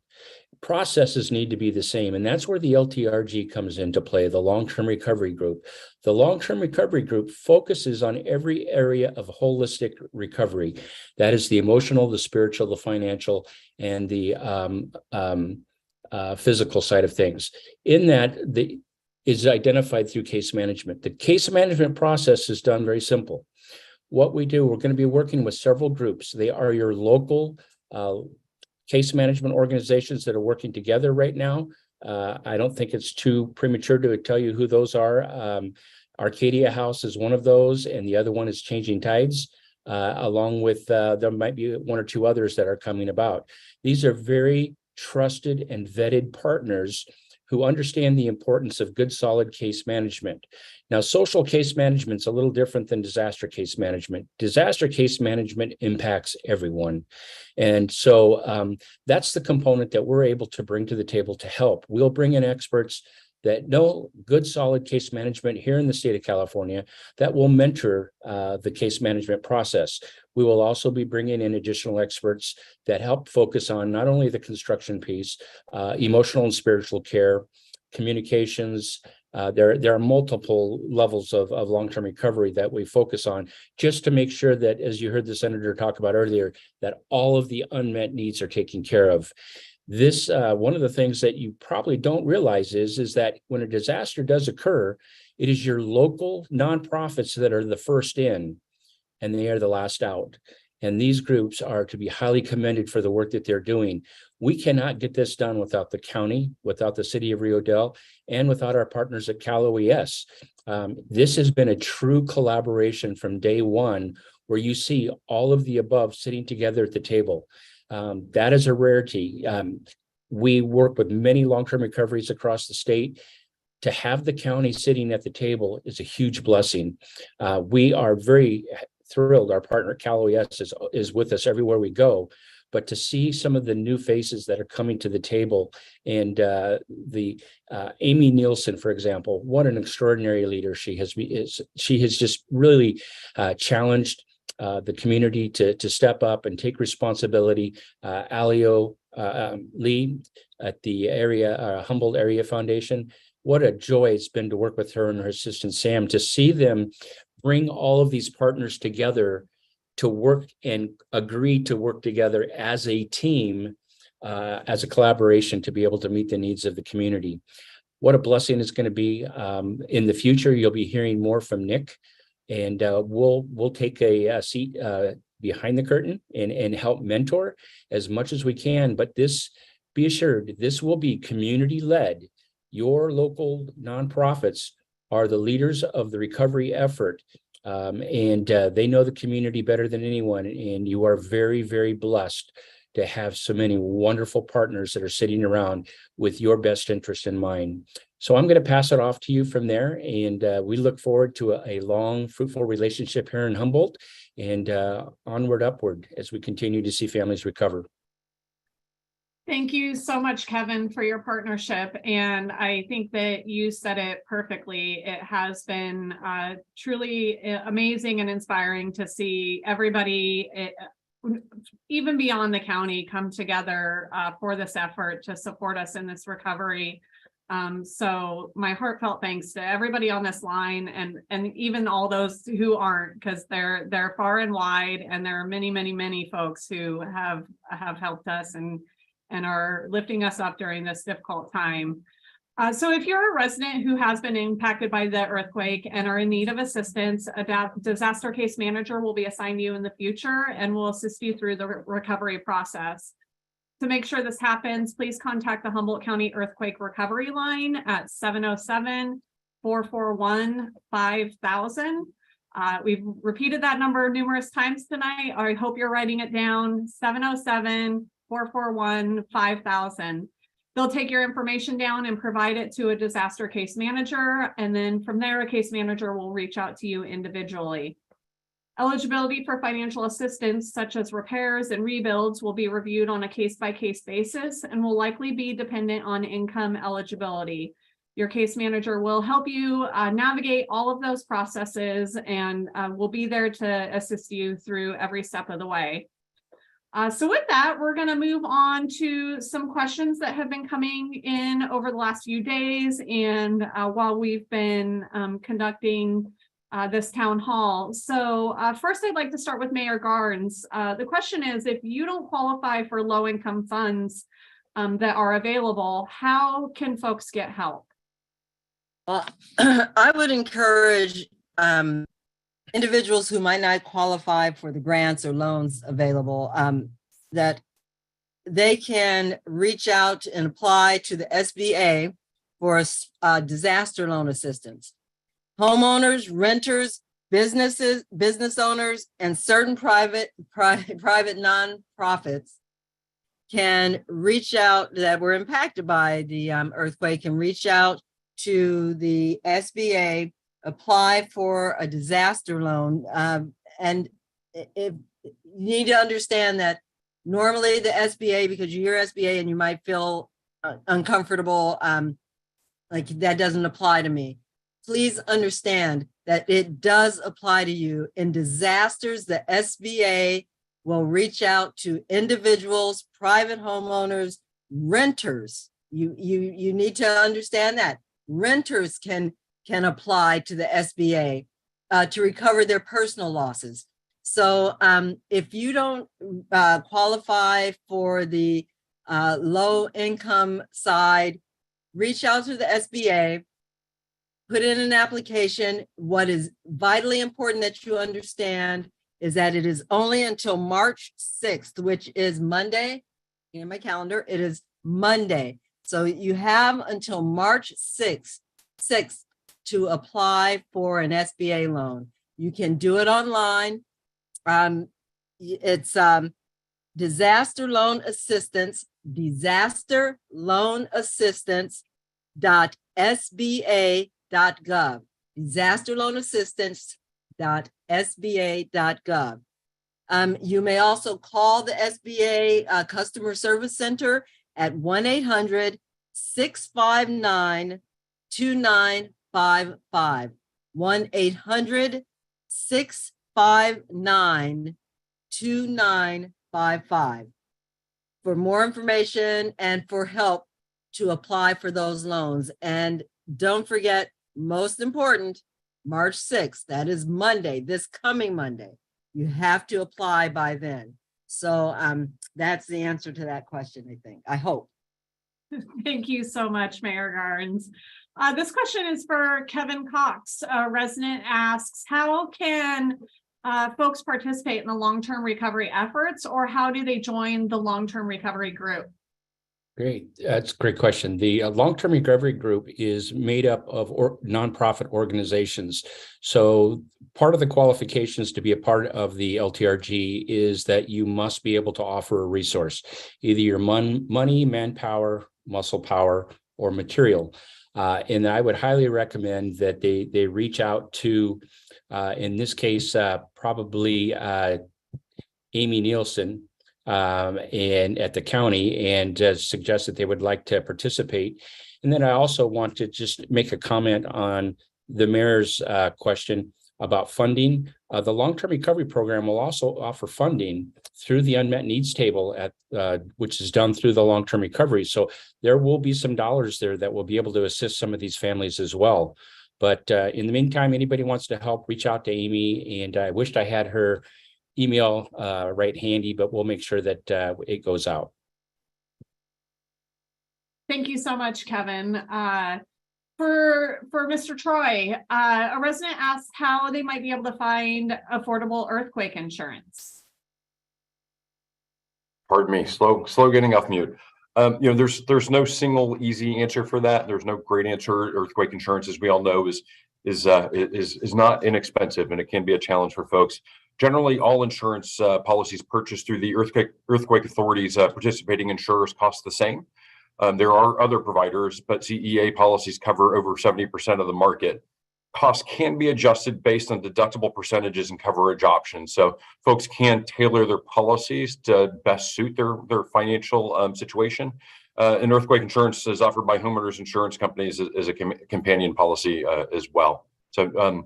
Processes need to be the same, and that's where the LTRG comes into play, the long-term recovery group. The long-term recovery group focuses on every area of holistic recovery. That is the emotional, the spiritual, the financial, and the physical side of things. In that, is identified through case management. The case management process is done very simple. What we do, we're going to be working with several groups. They are your local case management organizations that are working together right now. I don't think it's too premature to tell you who those are. Arcadia House is one of those, and the other one is Changing Tides, along with there might be one or two others that are coming about. These are very trusted and vetted partners who understand the importance of good, solid case management. Now, social case management is a little different than disaster case management. Disaster case management impacts everyone. And so that's the component that we're able to bring to the table to help. We'll bring in experts that know good, solid case management here in the state of California that will mentor the case management process. We will also be bringing in additional experts that help focus on not only the construction piece, emotional and spiritual care, communications. There are multiple levels of long-term recovery that we focus on just to make sure that, as you heard the senator talk about earlier, that all of the unmet needs are taken care of. This one of the things that you probably don't realize is that when a disaster does occur, it is your local nonprofits that are the first in and they are the last out. And these groups are to be highly commended for the work that they're doing. We cannot get this done without the county, without the city of Rio Dell, and without our partners at Cal OES. This has been a true collaboration from day one, where you see all of the above sitting together at the table. That is a rarity. We work with many long-term recoveries across the state. To have the county sitting at the table is a huge blessing. We are very thrilled. Our partner Cal OES is with us everywhere we go, but to see some of the new faces that are coming to the table, and the Amy Nielsen, for example, what an extraordinary leader she has. She has just really challenged the community to step up and take responsibility. Alio Lee at the Humboldt Area Foundation. What a joy it's been to work with her and her assistant Sam, to see them bring all of these partners together to work and agree to work together as a team, as a collaboration to be able to meet the needs of the community. What a blessing it's going to be. In the future, you'll be hearing more from Nick, and we'll take a seat behind the curtain and help mentor as much as we can. But this, be assured, this will be community-led. Your local nonprofits are the leaders of the recovery effort, and they know the community better than anyone. And you are very, very blessed to have so many wonderful partners that are sitting around with your best interest in mind. So I'm going to pass it off to you from there. And we look forward to a long, fruitful relationship here in Humboldt, and onward, upward as we continue to see families recover. Thank you so much, Kevin, for your partnership. And I think that you said it perfectly. It has been truly amazing and inspiring to see everybody, even beyond the county, come together for this effort to support us in this recovery. So my heartfelt thanks to everybody on this line, and even all those who aren't, because they're far and wide, and there are many, many, many folks who have helped us and are lifting us up during this difficult time. So if you're a resident who has been impacted by the earthquake and are in need of assistance, a disaster case manager will be assigned to you in the future and will assist you through the recovery process. To make sure this happens, please contact the Humboldt County Earthquake Recovery Line at 707-441-5000. We've repeated that number numerous times tonight. I hope you're writing it down, 707-441-5000. They'll take your information down and provide it to a disaster case manager. And then from there, a case manager will reach out to you individually. Eligibility for financial assistance, such as repairs and rebuilds, will be reviewed on a case-by-case basis and will likely be dependent on income eligibility. Your case manager will help you navigate all of those processes and will be there to assist you through every step of the way. So with that, we're going to move on to some questions that have been coming in over the last few days and while we've been conducting this town hall. So first, I'd like to start with Mayor Garnes. The question is, if you don't qualify for low-income funds that are available, how can folks get help? Well, I would encourage individuals who might not qualify for the grants or loans available, that they can reach out and apply to the SBA for a disaster loan assistance. Homeowners, renters, business owners, and certain private nonprofits can reach out that were impacted by the earthquake, and reach out to the SBA, apply for a disaster loan. And if you need to understand that normally the SBA, because you hear SBA and you might feel uncomfortable, like that doesn't apply to me. Please understand that it does apply to you. In disasters, the SBA will reach out to individuals, private homeowners, renters. You need to understand that renters can apply to the SBA to recover their personal losses. So if you don't qualify for the low income side, reach out to the SBA, put in an application. What is vitally important that you understand is that it is only until March 6th, which is Monday. In my calendar, it is Monday. So you have until March 6th to apply for an SBA loan. You can do it online. It's disaster loan assistance, disasterloanassistance.sba.gov, disasterloanassistance.sba.gov. You may also call the SBA Customer Service Center at 1-800-659-2955, 1-800-659-2955 for more information and for help to apply for those loans. And don't forget, most important, March 6th, that is Monday, this coming Monday. You have to apply by then. So that's the answer to that question, I think. I hope. Thank you so much, Mayor Garnes. This question is for Kevin Cox. A resident asks, how can folks participate in the long-term recovery efforts, or how do they join the long-term recovery group? Great. That's a great question. The long-term recovery group is made up of nonprofit organizations. So part of the qualifications to be a part of the LTRG is that you must be able to offer a resource, either your money, manpower, muscle power, or material. And I would highly recommend that they reach out to, in this case, probably Amy Nielsen, and at the county, and suggest that they would like to participate. And then I also want to just make a comment on the mayor's question about funding. The long-term recovery program will also offer funding through the unmet needs table which is done through the long-term recovery. So there will be some dollars there that will be able to assist some of these families as well. But in the meantime, anybody wants to help, reach out to Amy. And I wished I had her email right handy, but we'll make sure that it goes out. Thank you so much, Kevin. For Mr. Troy, a resident asks how they might be able to find affordable earthquake insurance. Pardon me, slow getting off mute. There's no single easy answer for that. There's no great answer. Earthquake insurance, as we all know, is not inexpensive, and it can be a challenge for folks. Generally, all insurance policies purchased through the earthquake authorities participating insurers cost the same. There are other providers, but CEA policies cover over 70% of the market. Costs can be adjusted based on deductible percentages and coverage options. So folks can tailor their policies to best suit their financial situation. And earthquake insurance is offered by homeowners insurance companies as a companion policy as well. So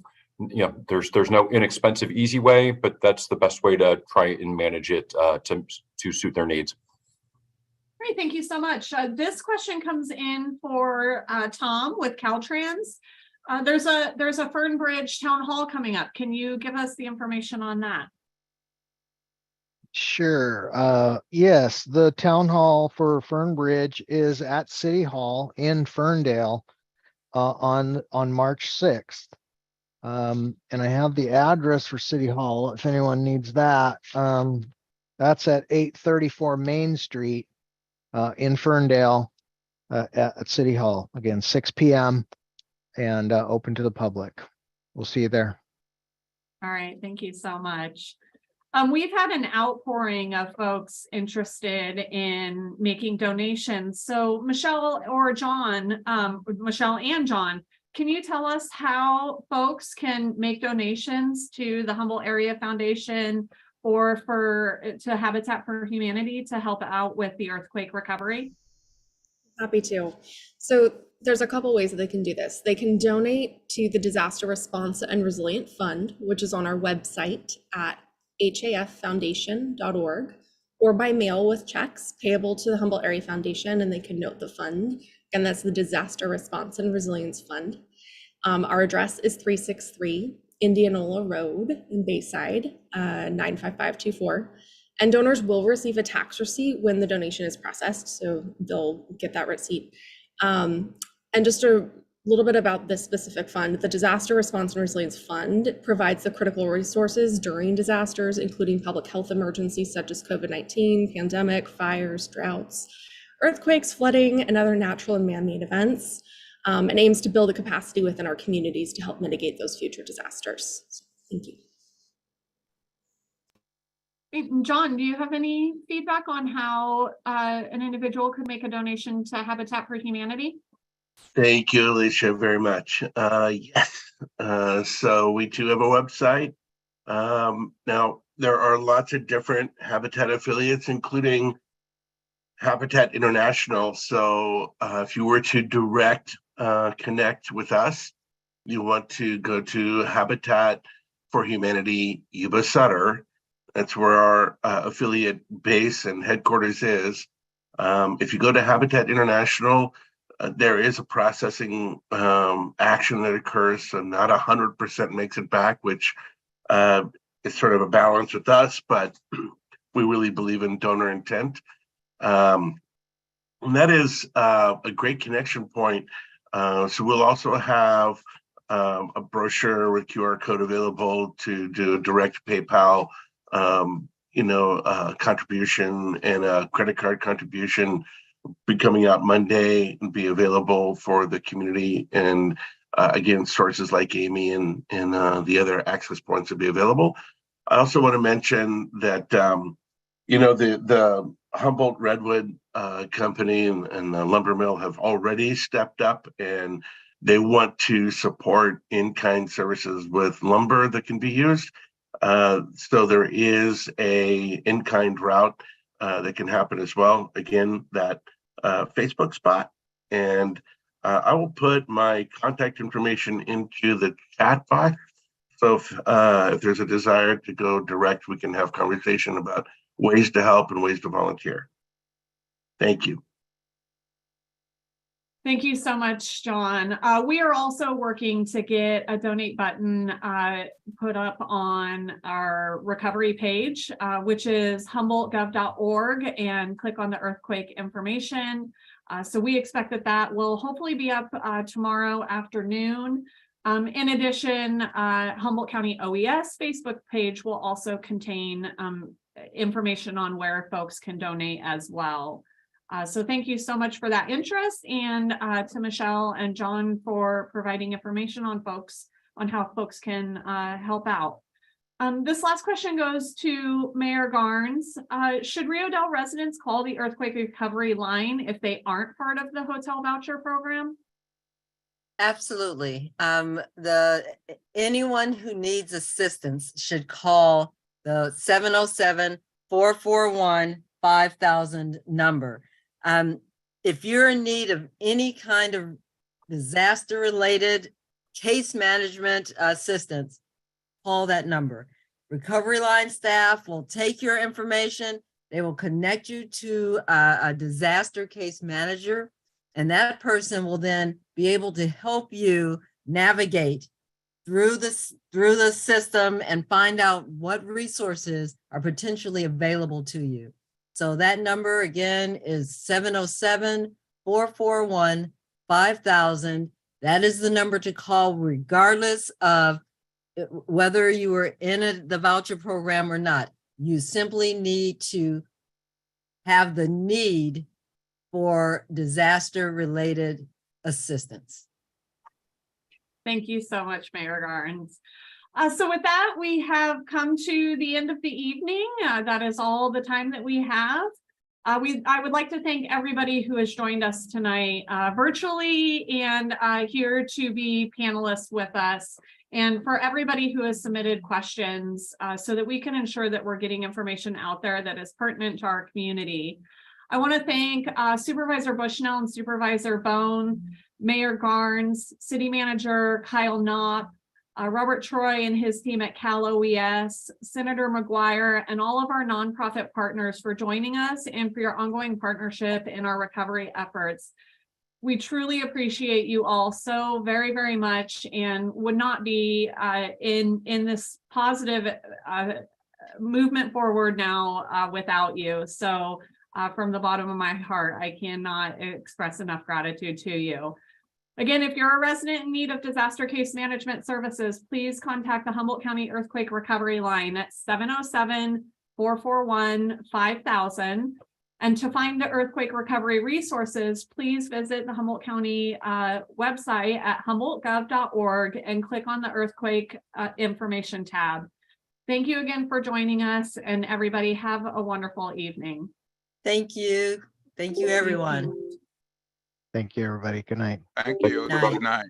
there's no inexpensive, easy way, but that's the best way to try and manage it to suit their needs. Great, thank you so much. This question comes in for Tom with Caltrans. There's a Fern Bridge Town Hall coming up. Can you give us the information on that? Sure. Yes, the town hall for Fern Bridge is at City Hall in Ferndale on March 6th. And I have the address for City Hall if anyone needs that. That's at 834 Main Street in Ferndale at City Hall. Again, 6 p.m. and open to the public. We'll see you there. All right, thank you so much. We've had an outpouring of folks interested in making donations. So Michelle and John, can you tell us how folks can make donations to the Humboldt Area Foundation or to Habitat for Humanity to help out with the earthquake recovery? Happy to. So there's a couple ways that they can do this. They can donate to the Disaster Response and Resilient Fund, which is on our website at haffoundation.org, or by mail with checks payable to the Humboldt Area Foundation, and they can note the fund. And that's the Disaster Response and Resilience Fund. Our address is 363 Indianola Road in Bayside, 95524. And donors will receive a tax receipt when the donation is processed, so they'll get that receipt. And just a little bit about this specific fund. The Disaster Response and Resilience Fund provides the critical resources during disasters, including public health emergencies such as COVID-19, pandemic, fires, droughts, earthquakes, flooding, and other natural and man-made events, and aims to build a capacity within our communities to help mitigate those future disasters. So, thank you. John, do you have any feedback on how an individual could make a donation to Habitat for Humanity? Thank you, Alicia, very much. Yes, so we do have a website. Now, there are lots of different Habitat affiliates, including Habitat International. So if you were to direct connect with us, you want to go to Habitat for Humanity Yuba Sutter. That's where our affiliate base and headquarters is. If you go to Habitat International, there is a processing action that occurs, so not 100% makes it back, which it's sort of a balance with us, but we really believe in donor intent. And that is a great connection point. So we'll also have a brochure with QR code available to do a direct PayPal, contribution, and a credit card contribution be coming out Monday and be available for the community. And again, sources like Amy and the other access points will be available. I also want to mention that, the Humboldt Redwood Company and the lumber mill have already stepped up, and they want to support in-kind services with lumber that can be used. So there is a in-kind route that can happen as well. Again, that Facebook spot. And I will put my contact information into the chat box. So if there's a desire to go direct, we can have conversation about ways to help and ways to volunteer. Thank you. Thank you so much, John. We are also working to get a donate button put up on our recovery page, which is humboldtgov.org, and click on the earthquake information. So we expect that will hopefully be up tomorrow afternoon. In addition, Humboldt County OES Facebook page will also contain information on where folks can donate as well. So thank you so much for that interest, and to Michelle and John for providing information on how folks can help out. This last question goes to Mayor Garnes. Should Rio Dell residents call the earthquake recovery line if they aren't part of the hotel voucher program? Absolutely. Anyone who needs assistance should call the 707-441-5000 number. If you're in need of any kind of disaster-related case management assistance, call that number. Recovery line staff will take your information. They will connect you to a disaster case manager, and that person will then be able to help you navigate through the system and find out what resources are potentially available to you. So that number again is 707-441-5000. That is the number to call regardless of whether you were in the voucher program or not. You simply need to have the need for disaster-related assistance. Thank you so much, Mayor Garnes. So with that, we have come to the end of the evening. That is all the time that we have. I would like to thank everybody who has joined us tonight virtually and here to be panelists with us, and for everybody who has submitted questions so that we can ensure that we're getting information out there that is pertinent to our community. I want to thank Supervisor Bushnell and Supervisor Bone, Mayor Garnes, City Manager Kyle Knopp, Robert Troy and his team at Cal OES, Senator McGuire, and all of our nonprofit partners for joining us and for your ongoing partnership in our recovery efforts. We truly appreciate you all so very, very much, and would not be in this positive movement forward now without you. So from the bottom of my heart, I cannot express enough gratitude to you. Again, if you're a resident in need of disaster case management services, please contact the Humboldt County Earthquake Recovery Line at 707-441-5000. And to find the earthquake recovery resources, please visit the Humboldt County website at humboldtgov.org and click on the earthquake information tab. Thank you again for joining us, and everybody have a wonderful evening. Thank you. Thank you, everyone. Thank you, everybody. Good night. Thank you. Good night.